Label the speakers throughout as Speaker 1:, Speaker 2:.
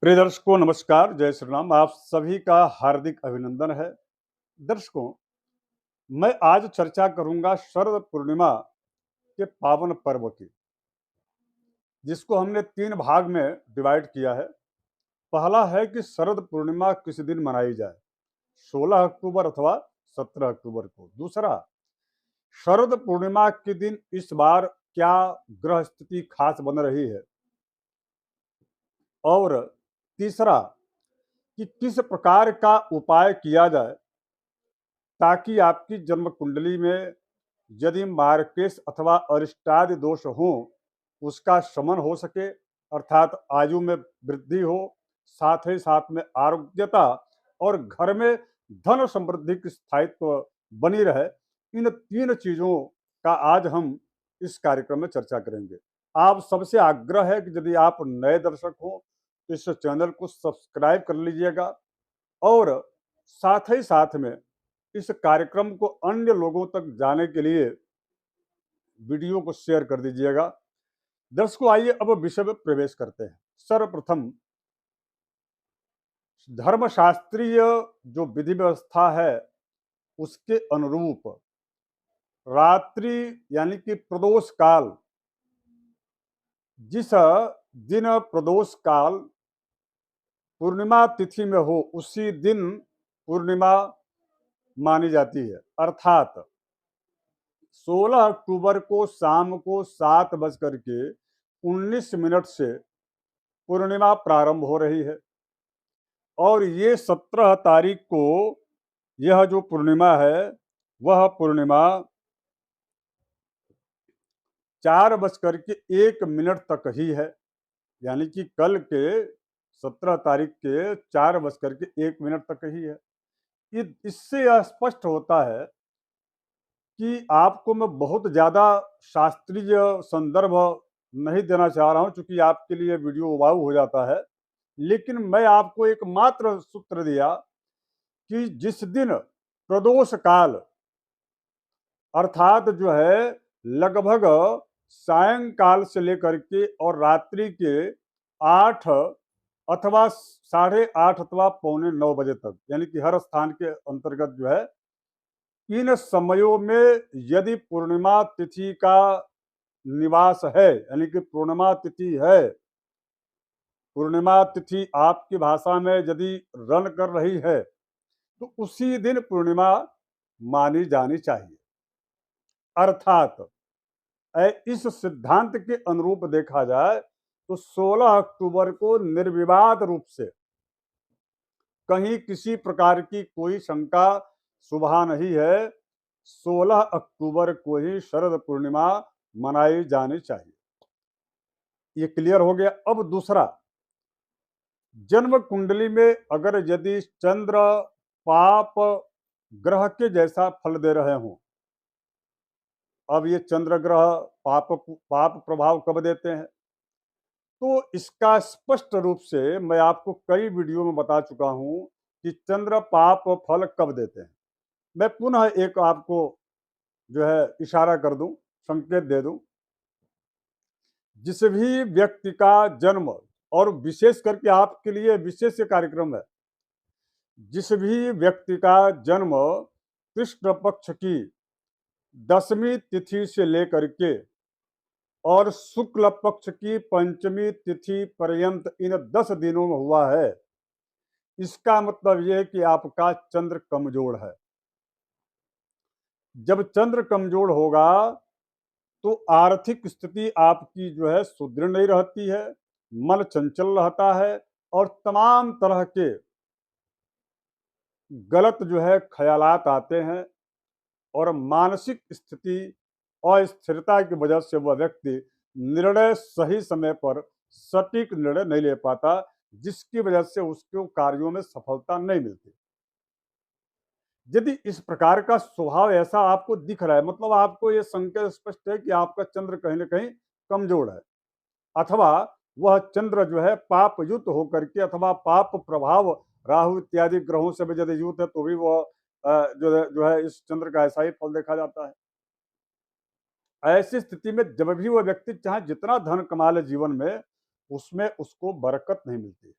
Speaker 1: प्रिय दर्शकों नमस्कार, जय श्री राम। आप सभी का हार्दिक अभिनंदन है। दर्शकों, मैं आज चर्चा करूंगा शरद पूर्णिमा के पावन पर्व की, जिसको हमने 3 भाग में डिवाइड किया है। पहला है कि शरद पूर्णिमा किस दिन मनाई जाए, 16 अक्टूबर अथवा 17 अक्टूबर को। दूसरा, शरद पूर्णिमा के दिन इस बार क्या ग्रह स्थिति खास बन रही है। और तीसरा, कि किस प्रकार का उपाय किया जाए ताकि आपकी जन्म कुंडली में यदि मार्केश अथवा अरिष्टादि दोष हो उसका शमन हो सके, अर्थात आयु में वृद्धि हो, साथ ही साथ में आरोग्यता और घर में धन समृद्धि की स्थायित्व बनी रहे। इन 3 चीजों का आज हम इस कार्यक्रम में चर्चा करेंगे। आप सबसे आग्रह है कि यदि आप नए दर्शक हो तो इस चैनल को सब्सक्राइब कर लीजिएगा और साथ ही साथ में इस कार्यक्रम को अन्य लोगों तक जाने के लिए वीडियो को शेयर कर दीजिएगा। दर्शकों, आइए अब विषय में प्रवेश करते हैं। सर्वप्रथम, धर्मशास्त्रीय जो विधि व्यवस्था है उसके अनुरूप रात्रि यानी कि प्रदोष काल, जिस दिन प्रदोष काल पूर्णिमा तिथि में हो उसी दिन पूर्णिमा मानी जाती है। अर्थात 16 अक्टूबर को शाम को 7:19 से पूर्णिमा प्रारंभ हो रही है और ये 17 तारीख को यह जो पूर्णिमा है वह पूर्णिमा 4:01 तक ही है। यानी कि कल के 17 तारीख के 4:01 तक ही है। इससे यह स्पष्ट होता है कि आपको मैं बहुत ज़्यादा शास्त्रीय संदर्भ नहीं देना चाह रहा हूं, चूंकि आपके लिए वीडियो उबाऊ हो जाता है। लेकिन मैं आपको एक मात्र सूत्र दिया कि जिस दिन प्रदोष काल अर्थात जो है लगभग सायंकाल से लेकर के और रात्रि के 8 अथवा 8:30 अथवा 8:45 तक, यानी कि हर स्थान के अंतर्गत जो है इन समयों में यदि पूर्णिमा तिथि का निवास है, यानी कि पूर्णिमा तिथि है, पूर्णिमा तिथि आपकी भाषा में यदि रन कर रही है तो उसी दिन पूर्णिमा मानी जानी चाहिए। अर्थात इस सिद्धांत के अनुरूप देखा जाए तो 16 अक्टूबर को निर्विवाद रूप से कहीं किसी प्रकार की कोई शंका शुभा नहीं है। 16 अक्टूबर को ही शरद पूर्णिमा मनाई जानी चाहिए। ये क्लियर हो गया। अब दूसरा, जन्म कुंडली में अगर यदि चंद्र पाप ग्रह के जैसा फल दे रहे हों, अब ये चंद्र ग्रह पाप पाप प्रभाव कब देते हैं तो इसका स्पष्ट रूप से मैं आपको कई वीडियो में बता चुका हूं कि चंद्र पाप फल कब देते हैं। मैं पुनः एक आपको जो है इशारा कर दूं, संकेत दे दूं। जिस भी व्यक्ति का जन्म, और विशेष करके आपके लिए विशेष कार्यक्रम है, जिस भी व्यक्ति का जन्म कृष्ण पक्ष की 10वीं तिथि से लेकर के और शुक्ल पक्ष की 5वीं तिथि पर्यंत इन 10 दिनों में हुआ है, इसका मतलब यह है कि आपका चंद्र कमजोर है। जब चंद्र कमजोर होगा तो आर्थिक स्थिति आपकी जो है सुदृढ़ नहीं रहती है, मन चंचल रहता है और तमाम तरह के गलत जो है ख्यालात आते हैं और मानसिक स्थिति अस्थिरता की वजह से वह व्यक्ति निर्णय सही समय पर सटीक निर्णय नहीं ले पाता, जिसकी वजह से उसके कार्यों में सफलता नहीं मिलती। यदि इस प्रकार का स्वभाव ऐसा आपको दिख रहा है, मतलब आपको यह संकेत स्पष्ट है कि आपका चंद्र कहीं ना कहीं कमजोर है, अथवा वह चंद्र जो है पाप युक्त होकर के अथवा पाप प्रभाव राहु इत्यादि ग्रहों से भी यदि युक्त है तो भी वह जो है इस चंद्र का ऐसा ही फल देखा जाता है। ऐसी स्थिति में जब भी वह व्यक्ति चाहे जितना धन कमा ले जीवन में, उसमें उसको बरकत नहीं मिलती।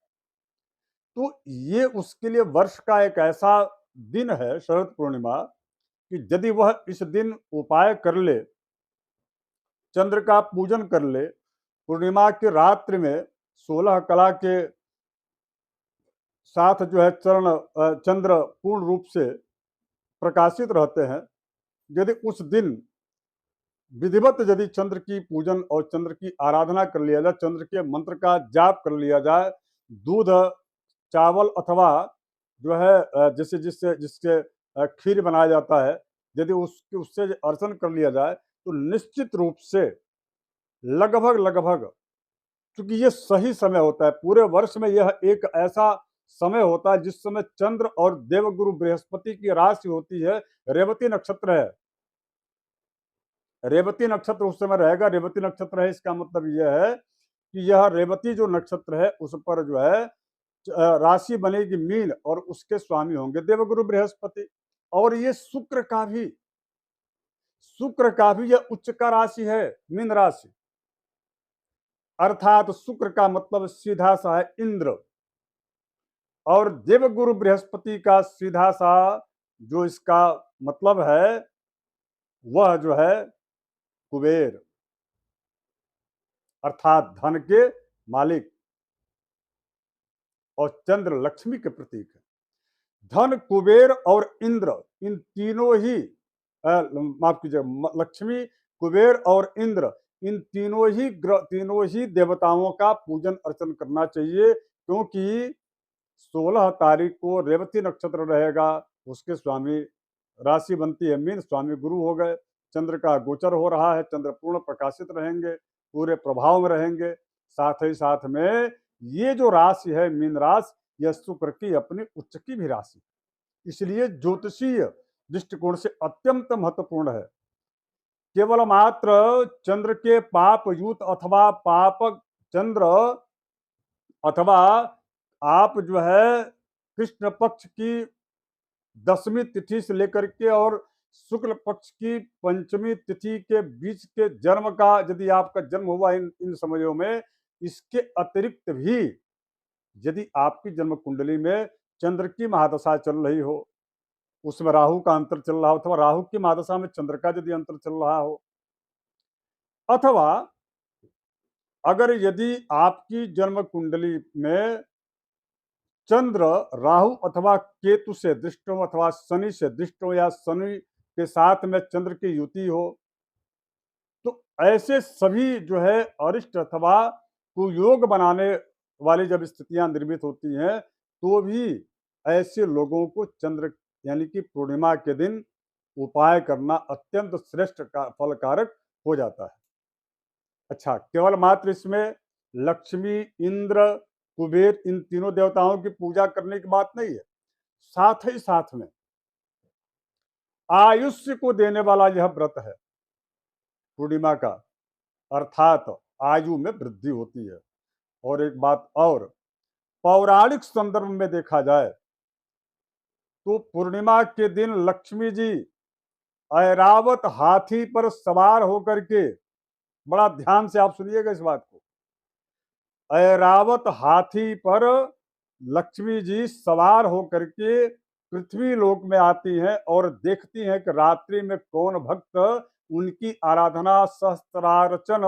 Speaker 1: तो ये उसके लिए वर्ष का एक ऐसा दिन है शरद पूर्णिमा कि यदि वह इस दिन उपाय कर ले, चंद्र का पूजन कर ले, पूर्णिमा की रात्रि में 16 कला के साथ जो है चंद्र पूर्ण रूप से प्रकाशित रहते हैं। यदि उस दिन विधिवत यदि चंद्र की पूजन और चंद्र की आराधना कर लिया जाए, चंद्र के मंत्र का जाप कर लिया जाए, दूध, चावल अथवा जो है जैसे जिससे जिससे खीर बनाया जाता है, यदि उससे अर्चन कर लिया जाए तो निश्चित रूप से लगभग लगभग, क्योंकि ये सही समय होता है पूरे वर्ष में, यह एक ऐसा समय होता है जिस समय चंद्र और देवगुरु बृहस्पति की राशि होती है, रेवती नक्षत्र है। रेवती नक्षत्र उस समय रहेगा। रेवती नक्षत्र है, इसका मतलब यह है कि यह रेवती जो नक्षत्र है उस पर जो है राशि बनेगी मीन और उसके स्वामी होंगे देवगुरु बृहस्पति। और ये शुक्र का भी यह उच्च का राशि है, मीन राशि, अर्थात शुक्र का मतलब सीधा सा है इंद्र, और देवगुरु बृहस्पति का सीधा सा जो इसका मतलब है वह जो है कुबेर, अर्थात धन के मालिक, और चंद्र लक्ष्मी के प्रतीक है। धन, कुबेर और इंद्र, इन तीनों ही माफ कीजिए, लक्ष्मी, कुबेर और इंद्र, इन तीनों ही देवताओं का पूजन अर्चन करना चाहिए, क्योंकि 16 तारीख को रेवती नक्षत्र रहेगा, उसके स्वामी राशि बनती है मीन, स्वामी गुरु हो गए, चंद्र का गोचर हो रहा है, चंद्र पूर्ण प्रकाशित रहेंगे, पूरे प्रभाव में रहेंगे। साथ ही साथ में ये जो राशि है मीन राशि, यह शुक्र की अपनी उच्च की भी राशि, इसलिए ज्योतिषीय दृष्टिकोण से अत्यंत महत्वपूर्ण है। केवल मात्र चंद्र के पाप युत अथवा पापक चंद्र, अथवा आप जो है कृष्ण पक्ष की 10वीं तिथि से लेकर के और शुक्ल पक्ष की 5वीं तिथि के बीच के जन्म का यदि आपका जन्म हुआ इन समयों में, इसके अतिरिक्त भी यदि आपकी जन्म कुंडली में चंद्र की महादशा चल रही हो, उसमें राहु का अंतर चल रहा हो, अथवा राहु की महादशा में चंद्र का यदि अंतर चल रहा हो, अथवा अगर यदि आपकी जन्म कुंडली में चंद्र राहु अथवा केतु से दृष्ट हो, अथवा शनि से दृष्ट हो, या शनि के साथ में चंद्र की युति हो, तो ऐसे सभी जो है अरिष्ट अथवा कुयोग बनाने वाली जब स्थितियां निर्मित होती हैं, तो भी ऐसे लोगों को चंद्र यानी कि पूर्णिमा के दिन उपाय करना अत्यंत श्रेष्ठ का फलकारक हो जाता है। अच्छा, केवल मात्र इसमें लक्ष्मी, इंद्र, कुबेर, इन तीनों देवताओं की पूजा करने की बात नहीं है, साथ ही साथ में आयुष्य को देने वाला यह व्रत है पूर्णिमा का, अर्थात आयु में वृद्धि होती है। और एक बात और, पौराणिक संदर्भ में देखा जाए तो पूर्णिमा के दिन लक्ष्मी जी ऐरावत हाथी पर सवार होकर के, बड़ा ध्यान से आप सुनिएगा इस बात को, ऐरावत हाथी पर लक्ष्मी जी सवार होकर के पृथ्वी लोक में आती हैं और देखती हैं कि रात्रि में कौन भक्त उनकी आराधना, सहस्त्रार्चन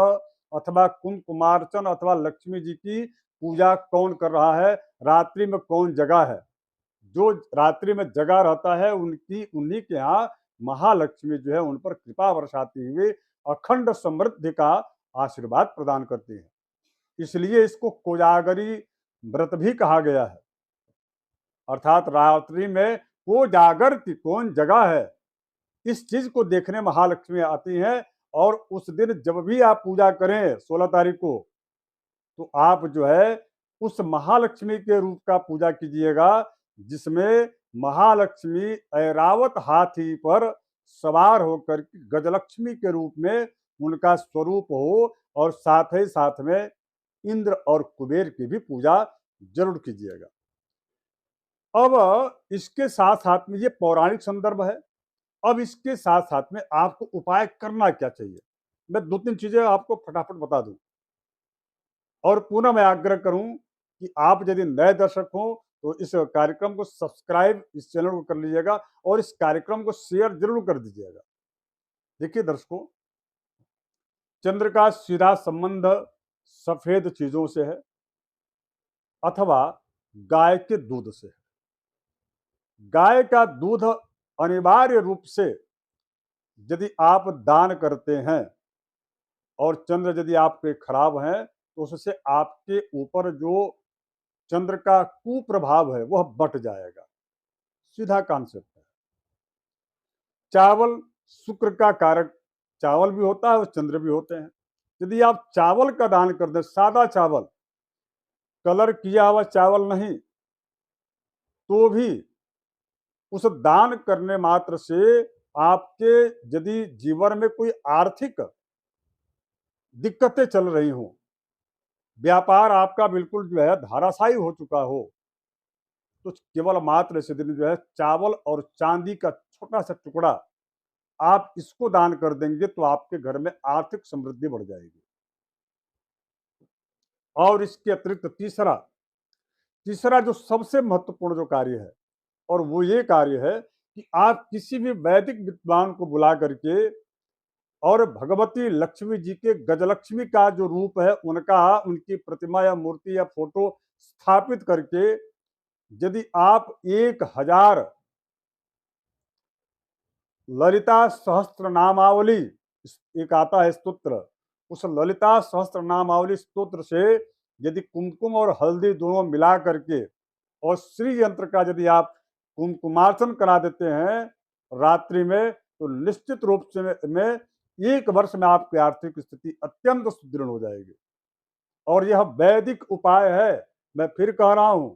Speaker 1: अथवा कुमकुमार्चन अथवा लक्ष्मी जी की पूजा कौन कर रहा है, रात्रि में कौन जगा है। जो रात्रि में जगा रहता है उन्हीं के यहाँ महालक्ष्मी जो है उन पर कृपा बरसाती हुई अखंड समृद्धि का आशीर्वाद प्रदान करती है। इसलिए इसको कोजागरी व्रत भी कहा गया है, अर्थात रात्रि में कोजागर की कौन जगह है, इस चीज को देखने महालक्ष्मी आती हैं। और उस दिन जब भी आप पूजा करें 16 तारीख को, तो आप जो है उस महालक्ष्मी के रूप का पूजा कीजिएगा, जिसमें महालक्ष्मी ऐरावत हाथी पर सवार होकर गजलक्ष्मी के रूप में उनका स्वरूप हो, और साथ ही साथ में इंद्र और कुबेर की भी पूजा जरूर कीजिएगा। अब इसके साथ साथ में ये पौराणिक संदर्भ है। अब इसके साथ साथ में आपको उपाय करना क्या चाहिए, मैं 2-3 चीजें आपको फटाफट बता दूं। और पुनः मैं आग्रह करूं कि आप यदि नए दर्शक हो तो इस कार्यक्रम को सब्सक्राइब इस चैनल को कर लीजिएगा और इस कार्यक्रम को शेयर जरूर कर दीजिएगा। देखिए दर्शकों, चंद्र का सीधा संबंध सफेद चीजों से है अथवा गाय के दूध से है। गाय का दूध अनिवार्य रूप से यदि आप दान करते हैं और चंद्र यदि आपके खराब हैं तो उससे आपके ऊपर जो चंद्र का कुप्रभाव है वह बट जाएगा। सीधा कॉन्सेप्ट है। चावल शुक्र का कारक चावल भी होता है और चंद्र भी होते हैं। यदि आप चावल का दान कर दें, सादा चावल, कलर किया हुआ चावल नहीं, तो भी उस दान करने मात्र से आपके यदि जीवन में कोई आर्थिक दिक्कतें चल रही हों, व्यापार आपका बिल्कुल जो है धाराशायी हो चुका हो, तो केवल मात्र इस दिन जो है चावल और चांदी का छोटा सा टुकड़ा आप इसको दान कर देंगे तो आपके घर में आर्थिक समृद्धि बढ़ जाएगी। और इसके अतिरिक्त तीसरा जो सबसे महत्वपूर्ण जो कार्य है, और वो ये कार्य है कि आप किसी भी वैदिक विद्वान को बुला करके और भगवती लक्ष्मी जी के गजलक्ष्मी का जो रूप है उनकी प्रतिमा या मूर्ति या फोटो स्थापित करके यदि आप 1000 ललिता सहस्त्र नामावली, एक आता है स्तोत्र, उस ललिता सहस्त्र नामावली स्तोत्र से यदि कुमकुम और हल्दी दोनों मिला करके और श्री यंत्र का यदि आप कुमकुमार्चन करा देते हैं रात्रि में, तो निश्चित रूप से में 1 वर्ष में आपकी आर्थिक स्थिति अत्यंत सुदृढ़ हो जाएगी। और यह वैदिक उपाय है। मैं फिर कह रहा हूं,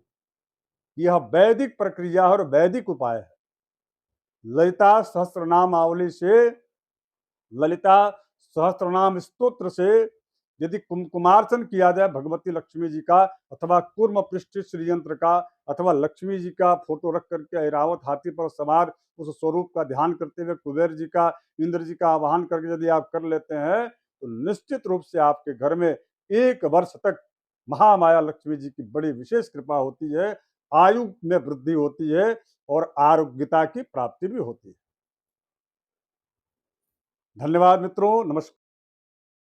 Speaker 1: यह वैदिक प्रक्रिया और वैदिक उपाय है। ललिता सहस्त्रनामावली से, ललिता सहस्त्रनाम स्तोत्र से यदि कुमकुमार्चन किया जाए भगवती लक्ष्मी जी का अथवा कूर्म पृष्ठ श्री यंत्र का अथवा लक्ष्मी जी का फोटो रख करके ऐरावत हाथी पर सवार उस स्वरूप का ध्यान करते हुए कुबेर जी का, इंद्र जी का आवाहन करके यदि आप कर लेते हैं तो निश्चित रूप से आपके घर में 1 वर्ष तक महामाया लक्ष्मी जी की बड़ी विशेष कृपा होती है, आयु में वृद्धि होती है और आरोग्यता की प्राप्ति भी होती है। धन्यवाद मित्रों, नमस्कार।